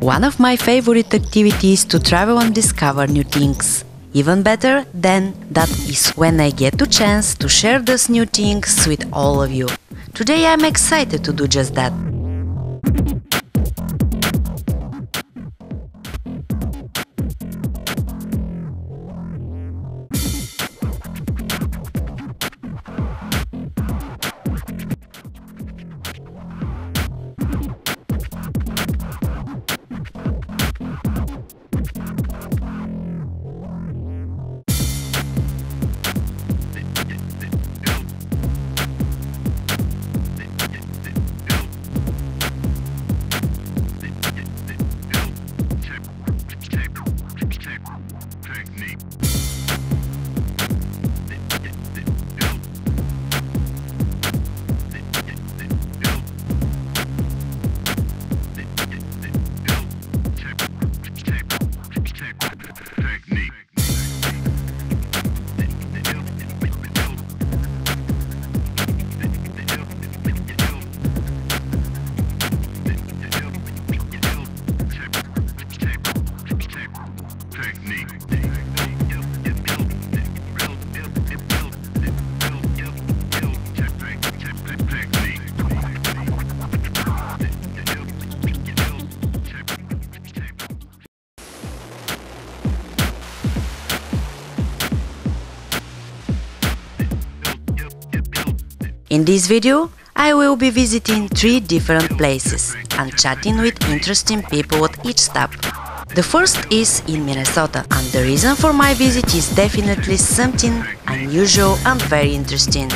One of my favorite activities to travel and discover new things. Even better than that is when I get the chance to share those new things with all of you. Today I'm excited to do just that. In this video, I will be visiting 3 different places and chatting with interesting people at each stop. The first is in Minnesota, and the reason for my visit is definitely something unusual and very interesting.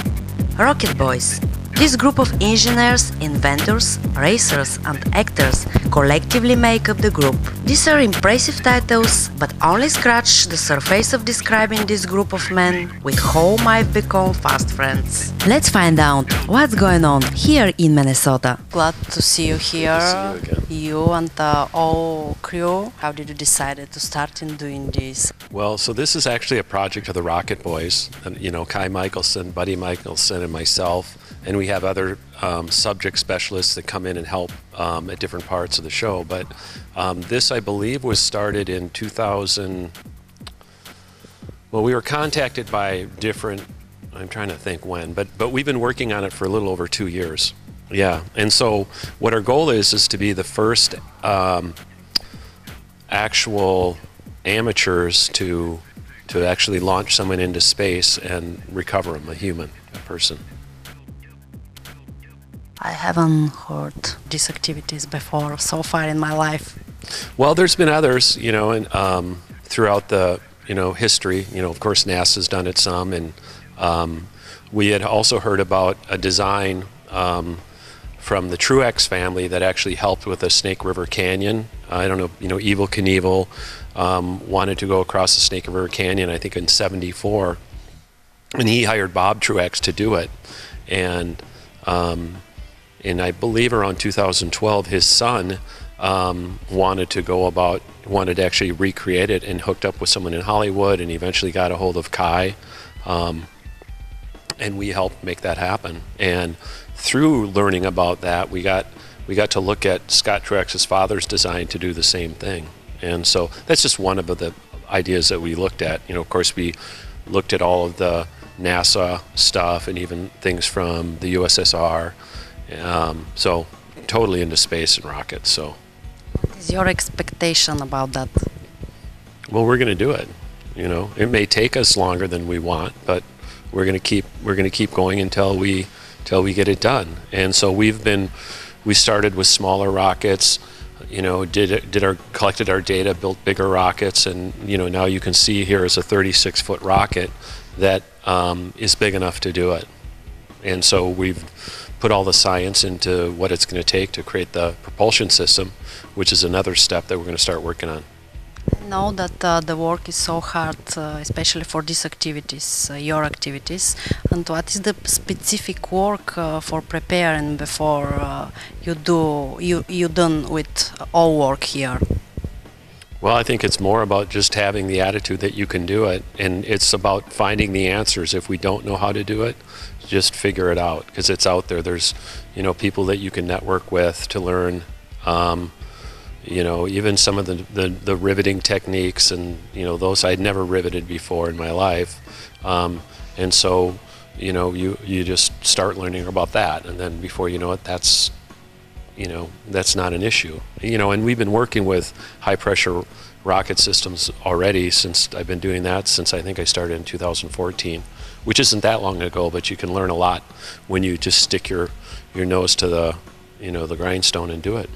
Rocket Boys. This group of engineers, inventors, racers and actors collectively make up the group. These are impressive titles, but only scratch the surface of describing this group of men with whom I've become fast friends. Let's find out what's going on here in Minnesota. Glad to see you here. Good to see you again. You and the whole crew. How did you decide to start in doing this? Well, so this is actually a project of the Rocket Boys, and Kai Michelson, Buddy Michelson, and myself, and we have other subject specialists that come in and help at different parts of the show. But this, I believe, was started in 2000. Well, we were contacted by different. I'm trying to think when, but we've been working on it for a little over 2 years. Yeah, and so what our goal is to be the first actual amateurs to actually launch someone into space and recover them, a person. I haven't heard these activities before so far in my life. Well, there's been others, and throughout the history. Of course, NASA's done it some, and we had also heard about a design from the Truex family that actually helped with the Snake River Canyon. I don't know, Evel Knievel wanted to go across the Snake River Canyon, I think in '74, and he hired Bob Truex to do it. And I believe around 2012, his son wanted to actually recreate it, and hooked up with someone in Hollywood, and eventually got a hold of Kai, and we helped make that happen. And through learning about that, we got to look at Scott Truex's father's design to do the same thing. And so that's just one of the ideas that we looked at. Of course, we looked at all of the NASA stuff and even things from the USSR. So totally into space and rockets. So, what is your expectation about that? Well, we're going to do it. It may take us longer than we want, but we're going to keep going until we get it done. And so we started with smaller rockets. Collected our data, built bigger rockets, and now you can see here is a 36-foot rocket that is big enough to do it. And so we've put all the science into what it's going to take to create the propulsion system, which is another step that we're going to start working on. I know that the work is so hard, especially for these activities, your activities. And what is the specific work for preparing before you done with all work here? Well, I think it's more about just having the attitude that you can do it, and it's about finding the answers. If we don't know how to do it, just figure it out, because it's out there. There's people that you can network with to learn you know, even some of the riveting techniques, and you know, those I'd never riveted before in my life, and so you know, you just start learning about that, and then before you know it, that's, you know, that's not an issue, you know. And we've been working with high pressure rocket systems already since I've been doing that since I think I started in 2014, which isn't that long ago, but you can learn a lot when you just stick your nose to the, you know, the grindstone and do it.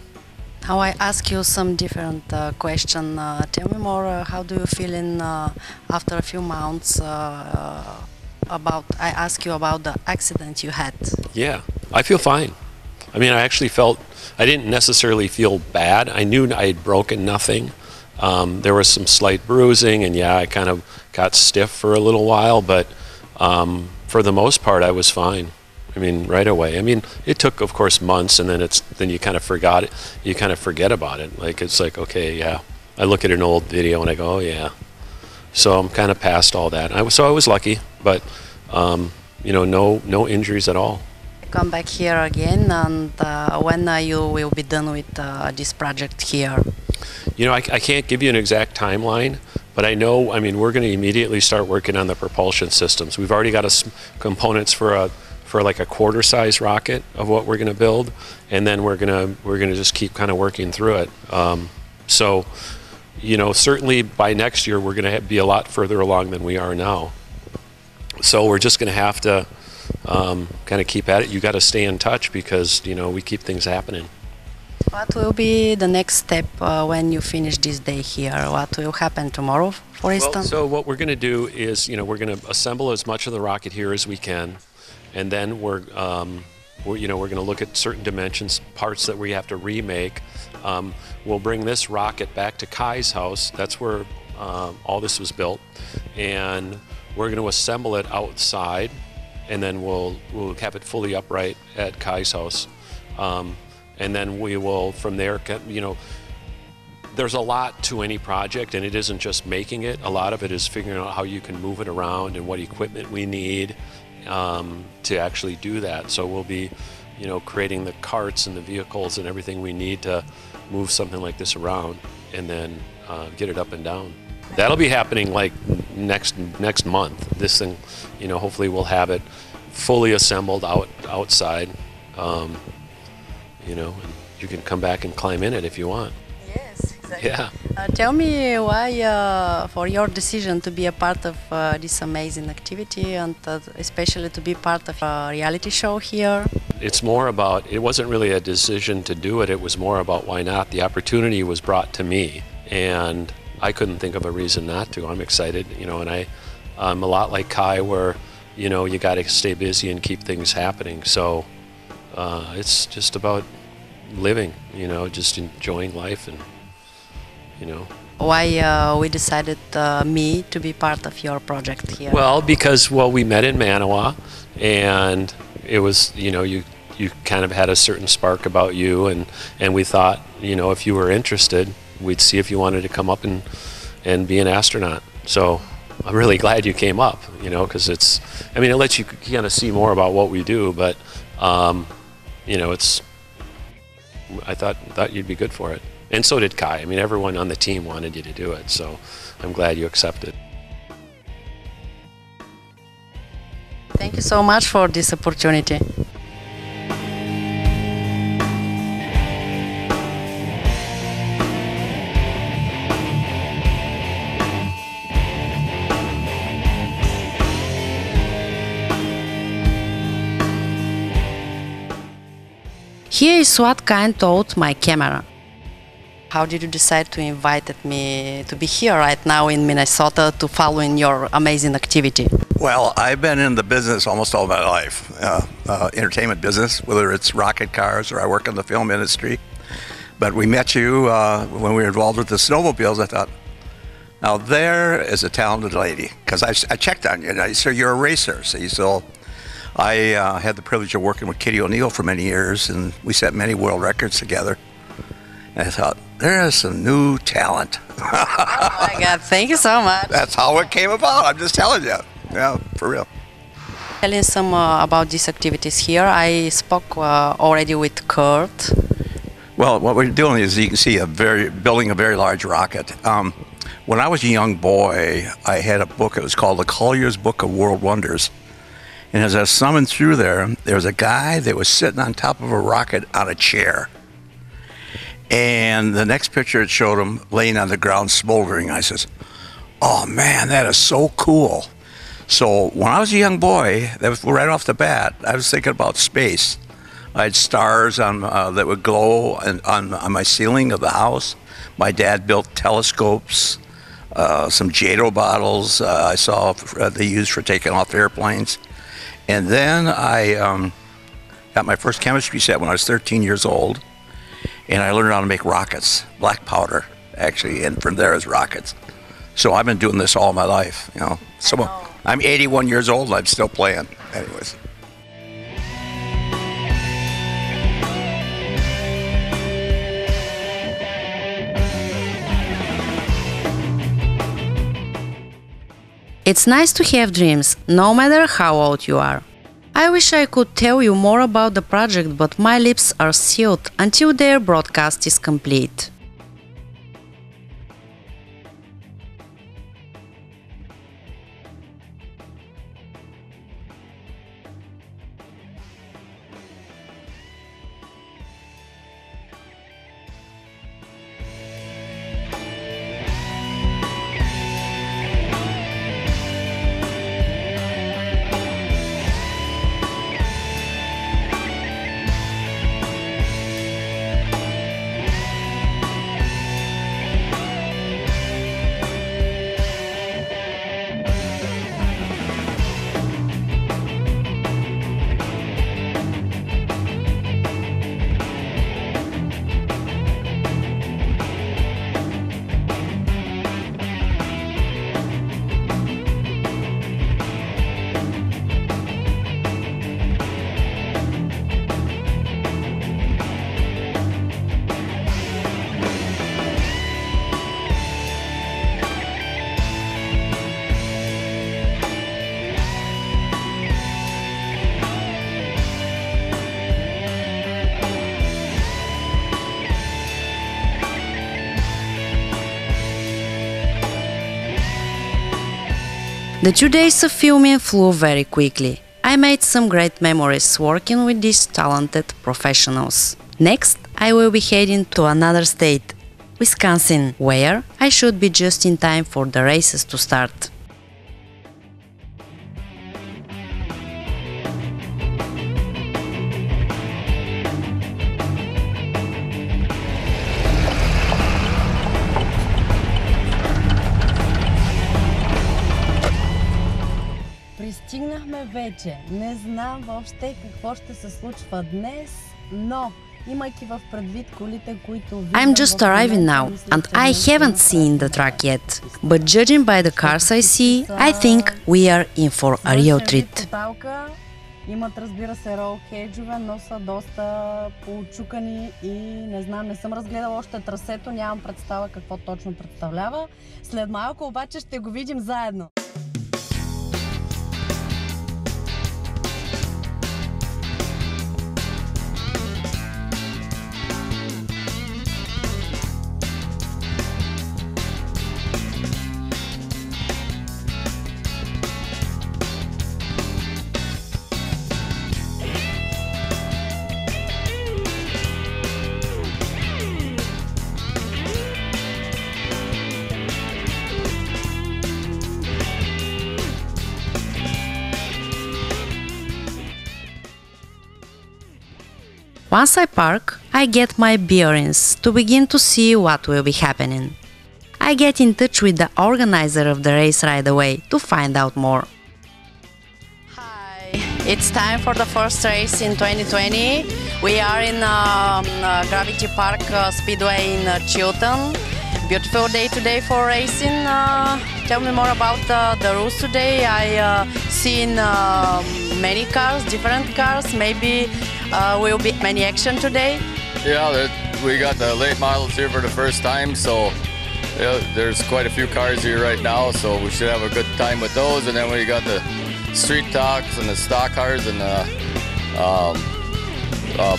Now I ask you some different question. Tell me more. How do you feel in after a few months? I ask you about the accident you had. Yeah, I feel fine. I mean, I actually felt, I didn't necessarily feel bad. I knew I had broken nothing. There was some slight bruising, and yeah, I kind of got stiff for a little while, but for the most part, I was fine. I mean, right away. I mean, it took, of course, months, and then you kind of forgot it. You kind of forget about it. Like, it's like, okay, yeah. I look at an old video and I go, oh yeah. So I'm kind of past all that. So I was lucky, but you know, no injuries at all. Come back here again, and when you will be done with this project here? You know, I can't give you an exact timeline, but I know, I mean, we're going to immediately start working on the propulsion systems. We've already got components for like a quarter-size rocket of what we're going to build, and then we're going to just keep kind of working through it. So, you know, certainly by next year we're going to be a lot further along than we are now. So we're just going to have to kind of keep at it. You got to stay in touch because, you know, we keep things happening. What will be the next step when you finish this day here? What will happen tomorrow, for instance? Well, so what we're going to do is, you know, we're going to assemble as much of the rocket here as we can, and then we're you know, we're going to look at certain dimensions, parts that we have to remake. We'll bring this rocket back to Kai's house. That's where all this was built, and we're going to assemble it outside, and then we'll have it fully upright at Kai's house. And then we will, from there, you know, there's a lot to any project, and it isn't just making it. A lot of it is figuring out how you can move it around and what equipment we need to actually do that. So we'll be, you know, creating the carts and the vehicles and everything we need to move something like this around, and then get it up and down. That'll be happening like next month. This thing, you know, hopefully we'll have it fully assembled outside. You know, and you can come back and climb in it if you want. Yes, exactly. Yeah. Tell me why, for your decision to be a part of this amazing activity, and especially to be part of a reality show here. It's more about, it wasn't really a decision to do it, it was more about why not. The opportunity was brought to me, and I couldn't think of a reason not to. I'm excited, you know, and I'm a lot like Kai, where, you know, you got to stay busy and keep things happening. So it's just about living, you know, just enjoying life, and, you know. Why we decided me to be part of your project here? Well, because, well, we met in Manawa, and it was, you know, you kind of had a certain spark about you, and we thought, you know, if you were interested, we'd see if you wanted to come up and be an astronaut. So I'm really glad you came up, you know, because it's, I mean, it lets you kind of see more about what we do, but you know, I thought you'd be good for it, and so did Kai. I mean, everyone on the team wanted you to do it, so I'm glad you accepted. Thank you so much for this opportunity. Here is what Kai told my camera. How did you decide to invite me to be here right now in Minnesota to follow in your amazing activity? Well, I've been in the business almost all my life, entertainment business, whether it's rocket cars or I work in the film industry. But we met you when we were involved with the snowmobiles. I thought, now there is a talented lady, because I checked on you, and I said, you're a racer. So I had the privilege of working with Kitty O'Neill for many years, and we set many world records together. And I thought, there is some new talent. Oh my God, thank you so much. That's how it came about, I'm just telling you. Yeah, for real. Telling some about these activities here, I spoke already with Kurt. Well, Well, what we're doing is, you can see, building a very large rocket. When I was a young boy, I had a book. It was called The Collier's Book of World Wonders. And as I was thumbing through there was a guy that was sitting on top of a rocket on a chair. And the next picture, it showed him laying on the ground smoldering. I says, "Oh man, that is so cool." So when I was a young boy, that was right off the bat, I was thinking about space. I had stars on that would glow on my ceiling of the house. My dad built telescopes, some Jado bottles I saw they used for taking off airplanes. And then I got my first chemistry set when I was 13 years old, and I learned how to make rockets, black powder, actually, and from there is rockets. So I've been doing this all my life, you know. So I'm 81 years old, and I'm still playing, anyways. It's nice to have dreams, no matter how old you are. I wish I could tell you more about the project, but my lips are sealed until their broadcast is complete. The 2 days of filming flew very quickly. I made some great memories working with these talented professionals. Next, I will be heading to another state, Wisconsin, where I should be just in time for the races to start. Пристигнахме вече. Не знам въобще какво ще се случва днес, но имайки в предвид колите, които I'm just arriving now, and I haven't seen the track yet. But judging by the cars I see, I think we are in for a real treat. Имат, разбира се, рол кейджове, но са доста поучукани и не знам, не съм разгледала още трасето, нямам представа какво точно представлява. След малко обаче ще го видим заедно. Once I park, I get my bearings to begin to see what will be happening. I get in touch with the organizer of the race right away to find out more. Hi, it's time for the first race in 2020. We are in Gravity Park Speedway in Chilton. Beautiful day today for racing. Tell me more about the rules today. I seen many cars, different cars. Maybe will be many action today. Yeah, we got the late models here for the first time, so yeah, there's quite a few cars here right now, so we should have a good time with those. And then we got the street talks and the stock cars and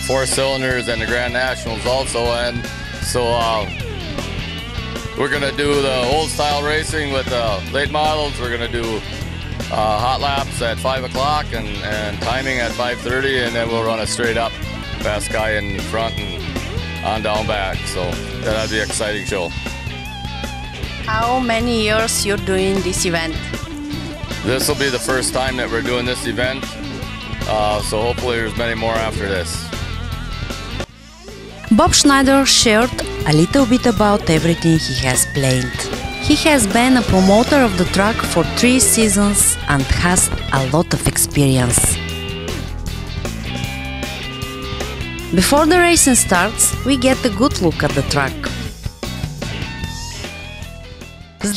4 cylinders and the Grand Nationals also. And so we're gonna do the old style racing with late models. We're gonna do hot laps at 5 o'clock and timing at 5:30, and then we'll run a straight up, fast guy in front and on down back. So that'll be an exciting show. How many years you're doing this event? This will be the first time that we're doing this event, so hopefully there's many more after this. Bob Schneider shared a little bit about everything he has planned. He has been a promoter of the track for 3 seasons and has a lot of experience. Before the racing starts, we get a good look at the track.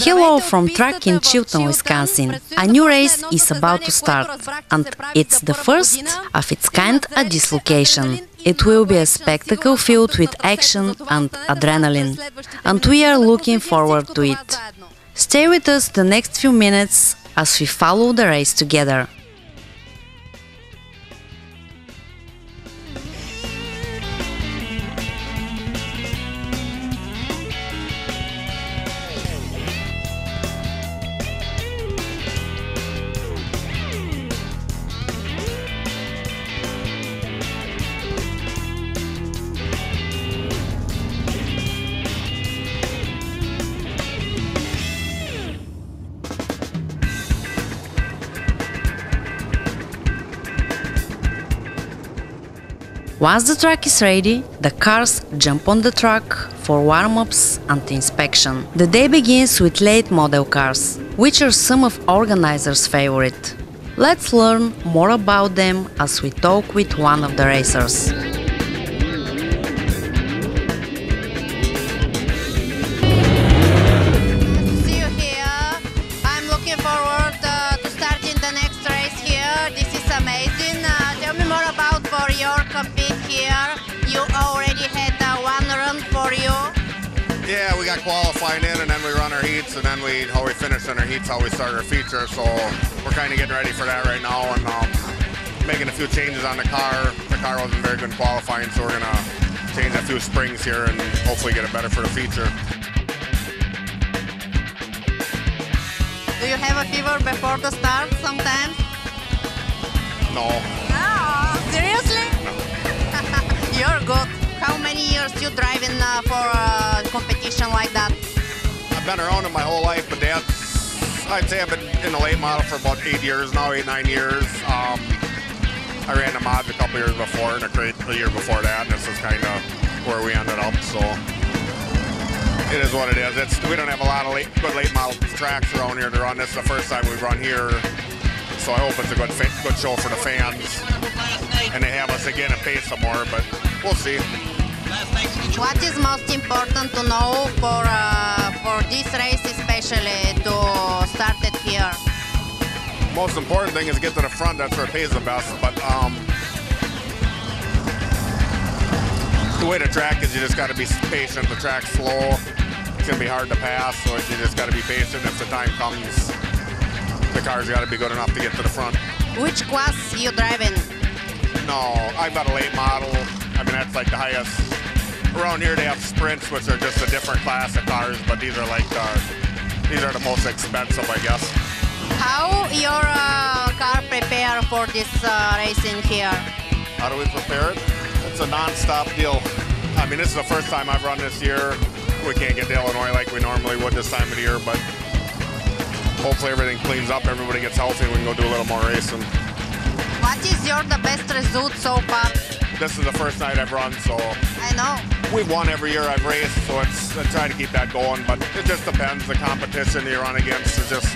Hello from track in Chilton, Wisconsin. A new race is about to start, and it's the first of its kind at this location. It will be a spectacle filled with action and adrenaline, and we are looking forward to it. Stay with us the next few minutes as we follow the race together. Once the track is ready, the cars jump on the track for warm-ups and inspection. The day begins with late model cars, which are some of organizers' favorite. Let's learn more about them as we talk with one of the racers. See you here. I'm looking forward to starting the next race here. This is amazing. Tell me more about for your compete here. You already had one run for you. Yeah, we got qualifying in, and then we run our heats, and then how we finish in our heats, how we start our feature. So we're kind of getting ready for that right now, and making a few changes on the car. The car wasn't very good in qualifying, so we're gonna change a few springs here and hopefully get it better for the feature. Do you have a fever before the start sometimes? No. No, seriously? You're good. How many years you driving for a competition like that? I've been around it my whole life, but I'd say I've been in the late model for about 8 years now, 8-9 years. I ran the mods a couple years before and a crate the year before that, and this is kind of where we ended up, so it is what it is. We don't have a lot of good late model tracks around here to run. This is the first time we've run here, so I hope it's a good show for the fans, and they have us again and pay some more, but we'll see. What is most important to know for this race, especially to start it here? Most important thing is get to the front. That's where it pays the best. But the way the track is, you just got to be patient. The track's slow. It's gonna be hard to pass, so you just got to be patient. If the time comes, the car's got to be good enough to get to the front. Which class you driving? No, I've got a late model. I mean, that's like the highest. Around here they have sprints, which are just a different class of cars, but these are like these are the most expensive, I guess. How your car prepare for this racing here? How do we prepare it? It's a non-stop deal. I mean, this is the first time I've run this year. We can't get to Illinois like we normally would this time of the year, but hopefully everything cleans up, everybody gets healthy, and we can go do a little more racing. What is the best result so far? This is the first night I've run, so I know. we've won every year I've raced, so I try to keep that going, but it just depends. The competition you run against, it just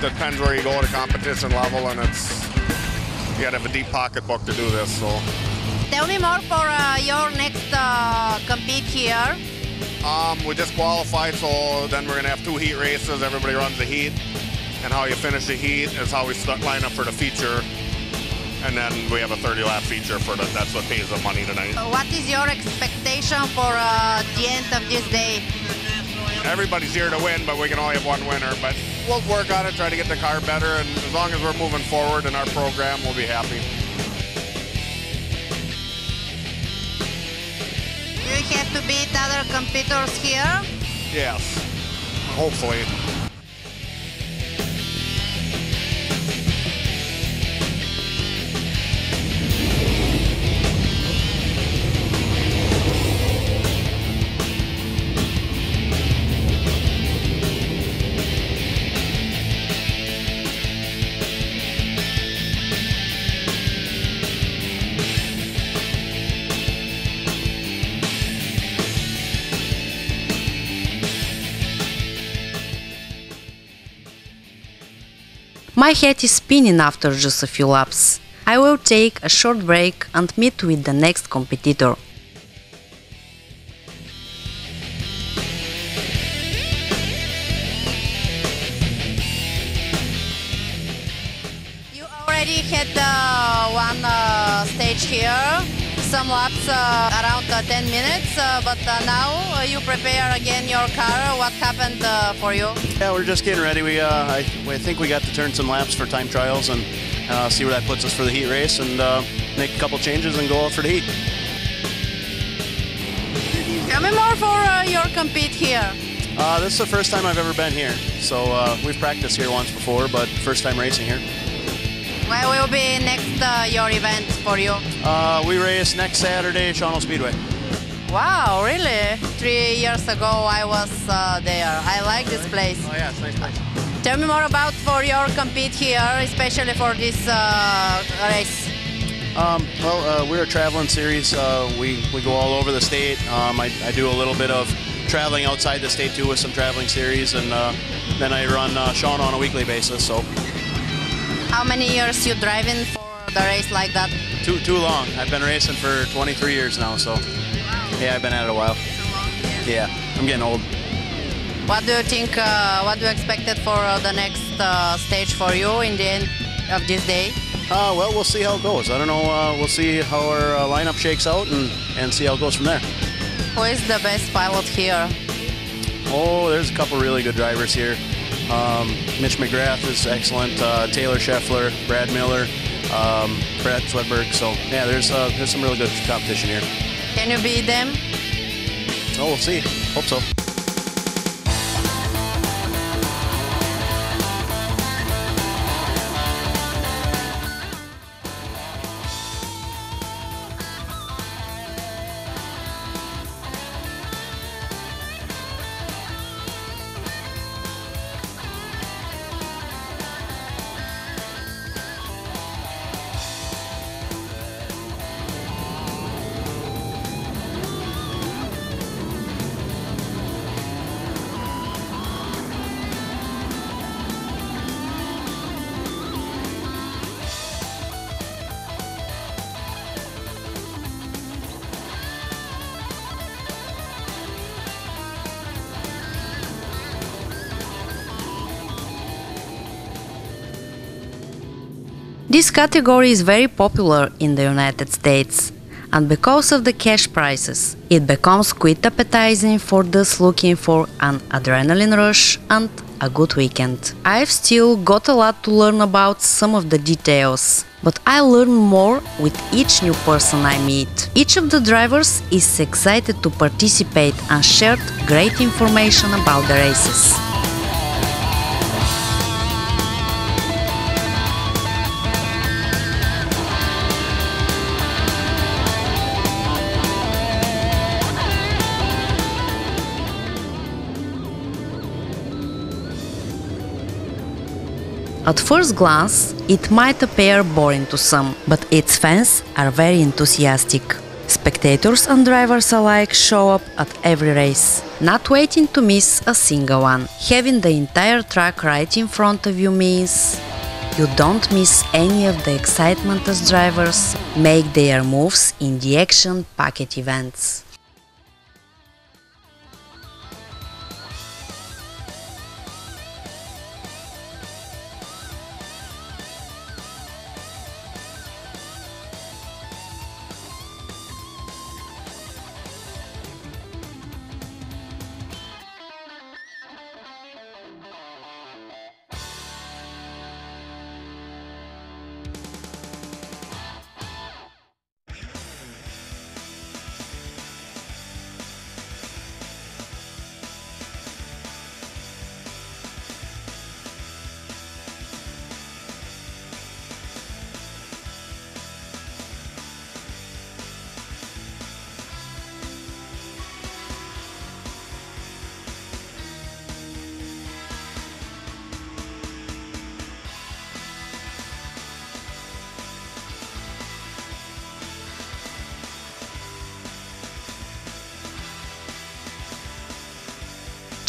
depends where you go at a competition level, and you gotta have a deep pocketbook to do this. So tell me more for your next compete here. we just qualified, so then we're gonna have 2 heat races. Everybody runs a heat, and how you finish the heat is how we line up for the feature. And then we have a 30-lap feature that's what pays the money tonight. What is your expectation for the end of this day? Everybody's here to win, but we can only have one winner. But we'll work on it, try to get the car better, and as long as we're moving forward in our program, we'll be happy. Do you have to beat other competitors here? Yes, hopefully. My head is spinning after just a few laps. I will take a short break and meet with the next competitor. You already had one stage here, some laps around 10 minutes, but now you prepare again your car. What happened for you? Yeah, we're just getting ready. I think we got to turn some laps for time trials and see where that puts us for the heat race and make a couple changes and go out for the heat. Tell me more for your compete here. This is the first time I've ever been here. So we've practiced here once before, but first time racing here. Where will be next your event for you? We race next Saturday at Shawano Speedway. Wow, really? 3 years ago I was there. I like this place. Oh yeah, it's a nice place. Tell me more about for your compete here, especially for this race. We're a traveling series. We go all over the state. I do a little bit of traveling outside the state too with some traveling series, and then I run Shawano on a weekly basis. So. How many years you driving for the race like that? Too long. I've been racing for 23 years now, so yeah, I've been at it a while. Yeah, I'm getting old. What do you think, what do you expect for the next stage for you in the end of this day? Well, we'll see how it goes. I don't know. We'll see how our lineup shakes out and see how it goes from there. Who is the best pilot here? Oh, there's a couple really good drivers here. Mitch McGrath is excellent. Taylor Scheffler, Brad Miller, Brad Swedberg. So yeah, there's some really good competition here. Can you beat them? Oh, we'll see. Hope so. This category is very popular in the United States, and because of the cash prizes, it becomes quite appetizing for those looking for an adrenaline rush and a good weekend. I've still got a lot to learn about some of the details, but I learn more with each new person I meet. Each of the drivers is excited to participate and shared great information about the races. At first glance, it might appear boring to some, but its fans are very enthusiastic. Spectators and drivers alike show up at every race, not waiting to miss a single one. Having the entire track right in front of you means you don't miss any of the excitement as drivers make their moves in the action-packed events.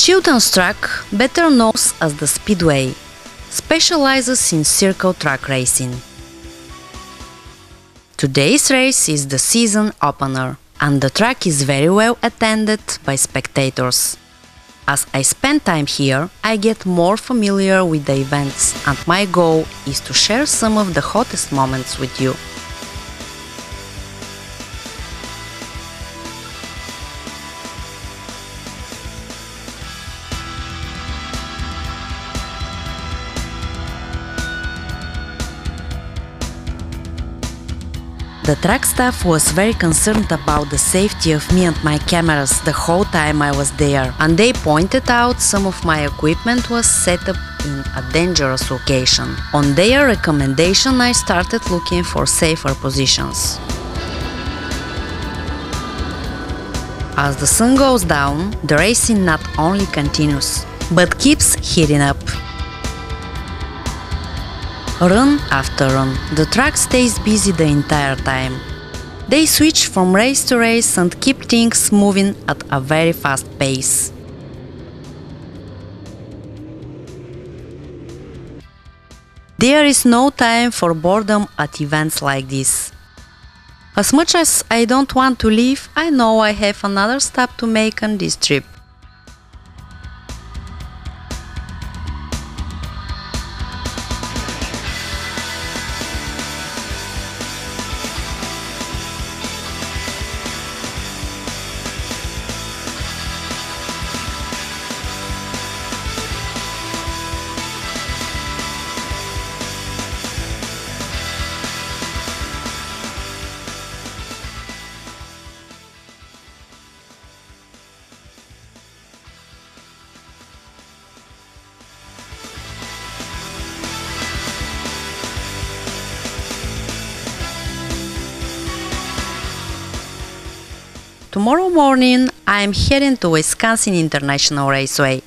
Chilton's track, better known as the Speedway, specializes in circle track racing. Today's race is the season opener, and the track is very well attended by spectators. As I spend time here, I get more familiar with the events, and my goal is to share some of the hottest moments with you. The track staff was very concerned about the safety of me and my cameras the whole time I was there, and they pointed out some of my equipment was set up in a dangerous location. On their recommendation, I started looking for safer positions. As the sun goes down, the racing not only continues, but keeps heating up. Run after run, the track stays busy the entire time. They switch from race to race and keep things moving at a very fast pace. There is no time for boredom at events like this. As much as I don't want to leave, I know I have another stop to make on this trip. Tomorrow morning, I am heading to Wisconsin International Raceway.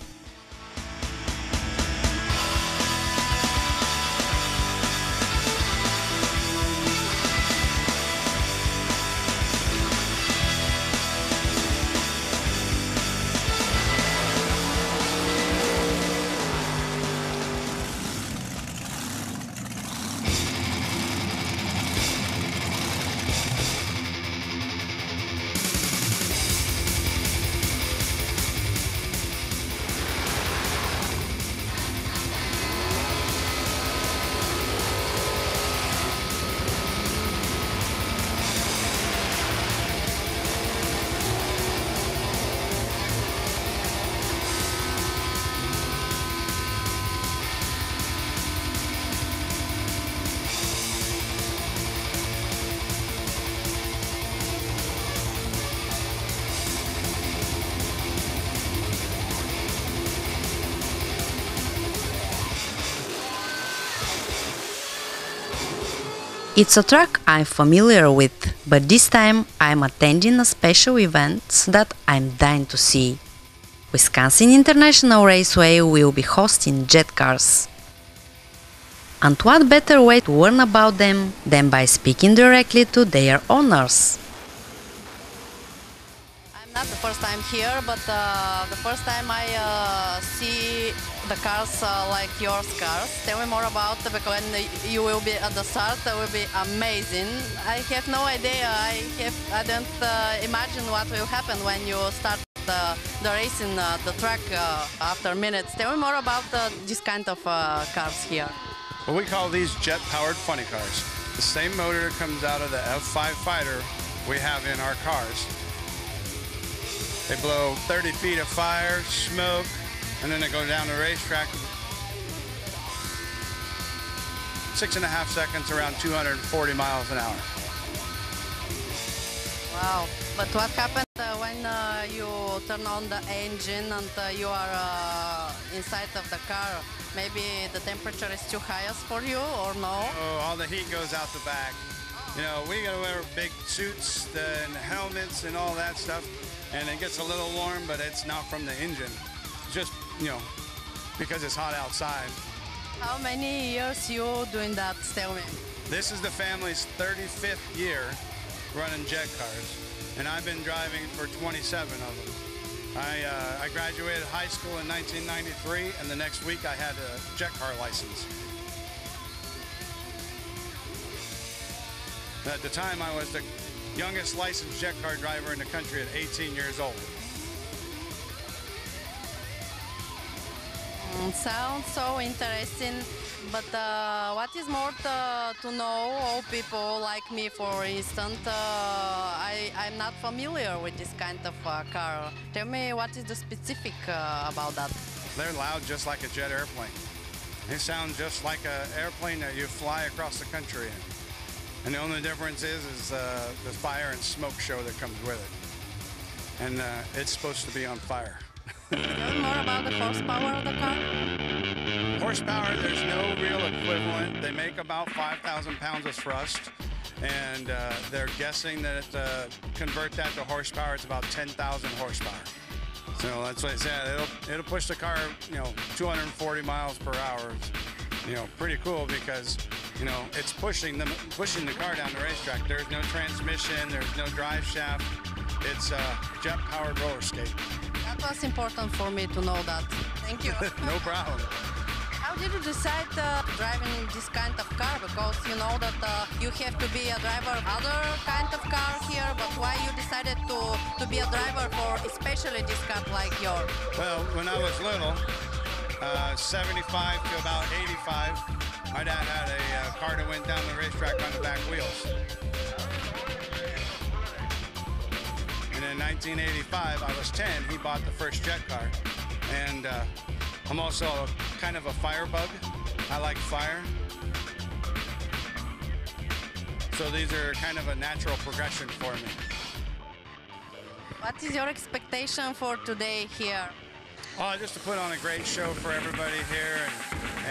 It's a track I'm familiar with, but this time I'm attending a special event that I'm dying to see. Wisconsin International Raceway will be hosting jet cars. And what better way to learn about them than by speaking directly to their owners? I'm not the first time here, but the first time I see the cars like your cars. Tell me more about it, because when you will be at the start, it will be amazing. I have no idea. I don't imagine what will happen when you start the race in the track after minutes. Tell me more about this kind of cars here. Well, we call these jet-powered funny cars. The same motor comes out of the F5 fighter we have in our cars. They blow 30 feet of fire, smoke, and then they go down the racetrack. 6.5 seconds, around 240 miles an hour. Wow. But what happened when you turn on the engine and you are inside of the car? Maybe the temperature is too high for you, or no? Oh, all the heat goes out the back. You know, we gotta wear big suits and helmets and all that stuff, and it gets a little warm, but it's not from the engine. Just, you know, because it's hot outside. How many years you doing that, tell me? This is the family's 35th year running jet cars, and I've been driving for 27 of them. I graduated high school in 1993, and the next week I had a jet car license. At the time, I was the youngest licensed jet car driver in the country at 18 years old. Sounds so interesting, but what is more to know, all people like me, for instance, I'm not familiar with this kind of car. Tell me, what is the specific about that? They're loud just like a jet airplane. They sound just like an airplane that you fly across the country in. And the only difference is the fire and smoke show that comes with it. And it's supposed to be on fire. Tell me more about the horsepower of the car. Horsepower, there's no real equivalent. They make about 5,000 pounds of thrust, and they're guessing that convert that to horsepower, it's about 10,000 horsepower. So that's what I said. It'll push the car, 240 miles per hour. Pretty cool because, it's pushing the car down the racetrack. There's no transmission, there's no drive shaft. It's a jet-powered roller skate. That was important for me to know that. Thank you. No problem. How did you decide driving this kind of car? Because you know that you have to be a driver of other kind of car here, but why you decided to be a driver for especially this car like yours? Well, when I was little, 75 to about 85, my dad had a car that went down the racetrack on the back wheels. And in 1985, I was 10, he bought the first jet car. And I'm also kind of a fire bug. I like fire. So these are kind of a natural progression for me. What is your expectation for today here? Oh, just to put on a great show for everybody here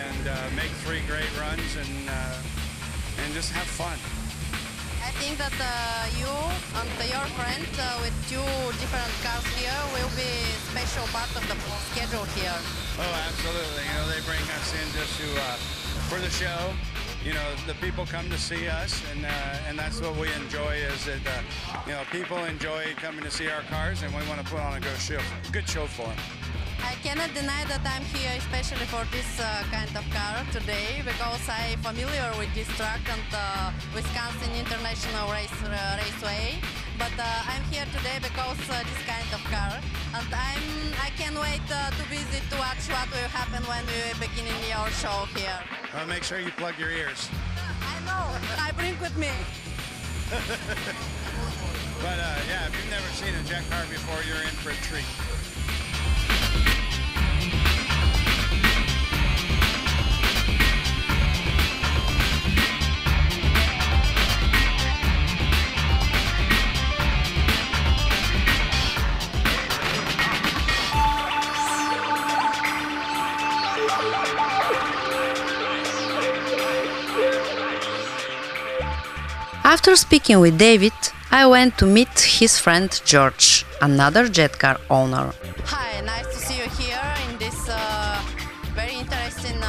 and make 3 great runs and just have fun. I think that you and your friend with 2 different cars here will be a special part of the schedule here. Oh, absolutely. They bring us in just for the show. The people come to see us, and that's what we enjoy is that, people enjoy coming to see our cars, and we want to put on a good show for them. I cannot deny that I'm here especially for this kind of car today because I'm familiar with this track and Wisconsin International Raceway. But I'm here today because this kind of car, and I can't wait to visit to watch what will happen when we begin your show here. Well, make sure you plug your ears. I know. I bring with me. But yeah, if you've never seen a jet car before, you're in for a treat. After speaking with David, I went to meet his friend George, another jet car owner. Hi, nice to see you here in this very interesting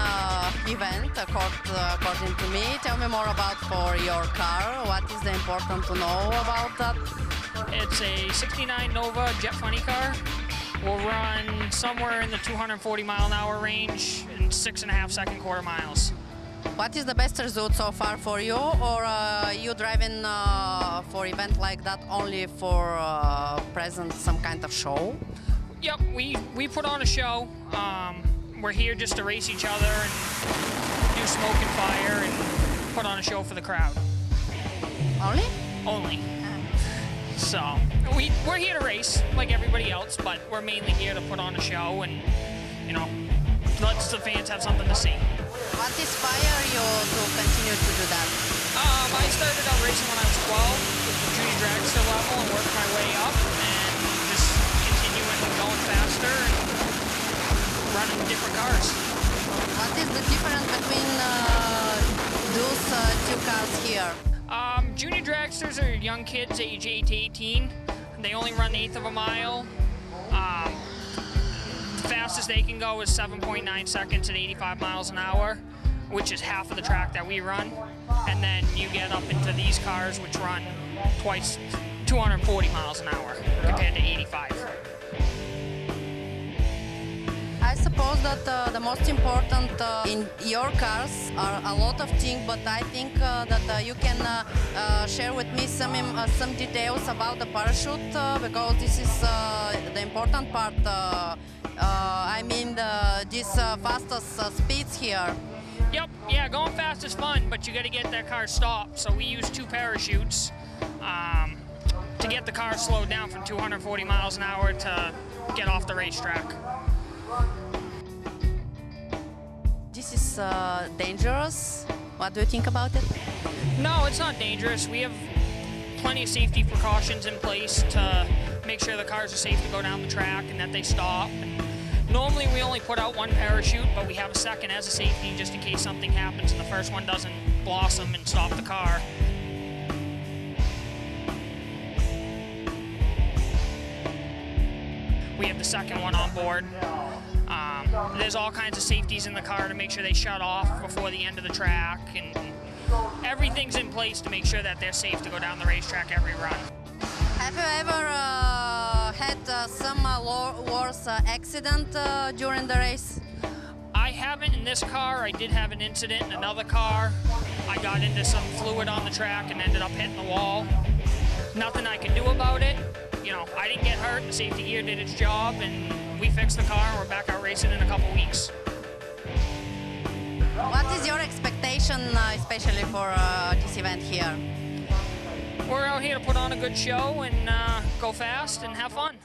event, according to me. Tell me more about for your car. What is the important to know about that? It's a 69 Nova Jet Funny car. We'll run somewhere in the 240 mile an hour range in 6.5 second quarter miles. What is the best result so far for you, or you driving for event like that only for present some kind of show? Yep, we put on a show. We're here just to race each other and do smoke and fire and put on a show for the crowd. Only? Only. So we're here to race like everybody else, but we're mainly here to put on a show and let the fans have something to see. What inspired you to continue to do that? I started out racing when I was 12 with the junior dragster level and worked my way up and just continuing going faster and running different cars. What is the difference between those 2 cars here? Junior dragsters are young kids age 8 to 18. They only run 1/8 of a mile. The fastest they can go is 7.9 seconds at 85 miles an hour, which is half of the track that we run. And then you get up into these cars, which run twice 240 miles an hour compared to 85. suppose that the most important in your cars are a lot of things, but I think that you can share with me some details about the parachute because this is the important part. I mean, these fastest speeds here. Yep, yeah, going fast is fun, but you got to get that car stopped. So we use 2 parachutes to get the car slowed down from 240 miles an hour to get off the racetrack. This is dangerous. What do you think about it? No, it's not dangerous. We have plenty of safety precautions in place to make sure the cars are safe to go down the track and that they stop. Normally we only put out 1 parachute, but we have a second as a safety just in case something happens and the first one doesn't blossom and stop the car. We have the second one on board. There's all kinds of safeties in the car to make sure they shut off before the end of the track, and everything's in place to make sure that they're safe to go down the racetrack every run. Have you ever had some worse accident during the race? I haven't in this car. I did have an incident in another car. I got into some fluid on the track and ended up hitting the wall. Nothing I can do about it. You know, I didn't get hurt. The safety gear did its job, and we fixed the car, and we're back out racing in a couple weeks. What is your expectation, especially for this event here? We're out here to put on a good show and go fast and have fun.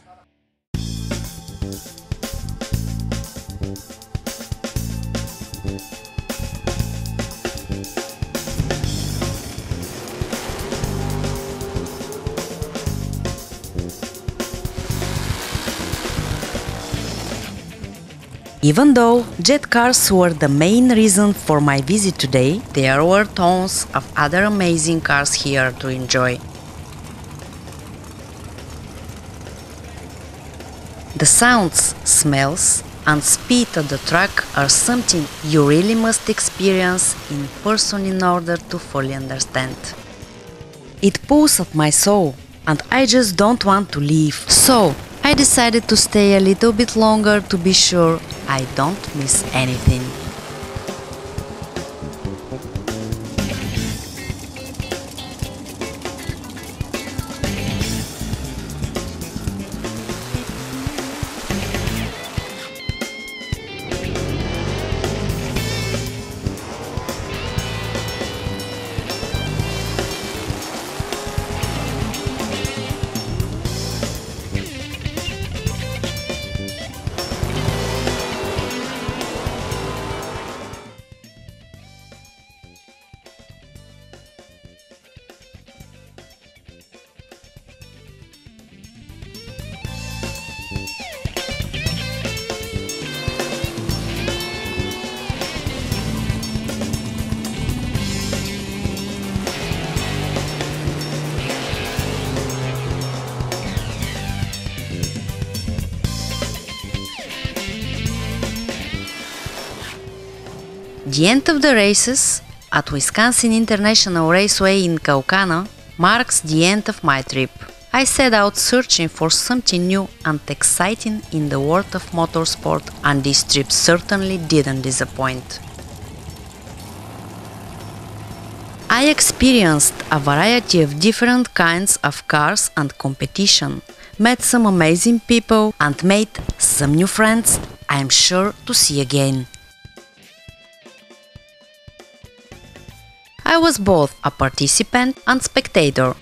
Even though jet cars were the main reason for my visit today, there were tons of other amazing cars here to enjoy. The sounds, smells, and speed of the track are something you really must experience in person in order to fully understand. It pulls at my soul, and I just don't want to leave. So I decided to stay a little bit longer to be sure I don't miss anything. The end of the races at Wisconsin International Raceway in Kaukauna marks the end of my trip. I set out searching for something new and exciting in the world of motorsport, and this trip certainly didn't disappoint. I experienced a variety of different kinds of cars and competition, met some amazing people, and made some new friends I am sure to see again. I was both a participant and spectator.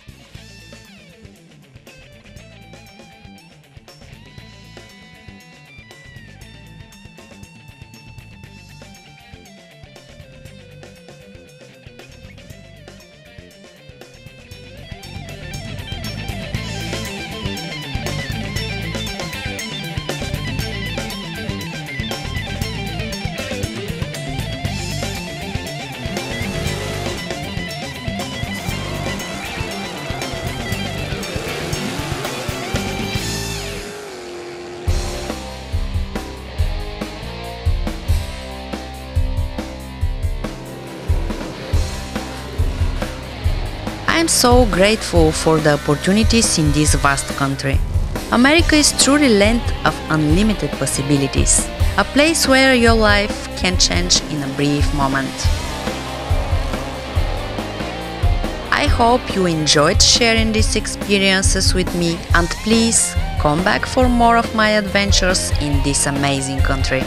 I am so grateful for the opportunities in this vast country. America is truly a land of unlimited possibilities. a place where your life can change in a brief moment. I hope you enjoyed sharing these experiences with me, and please come back for more of my adventures in this amazing country.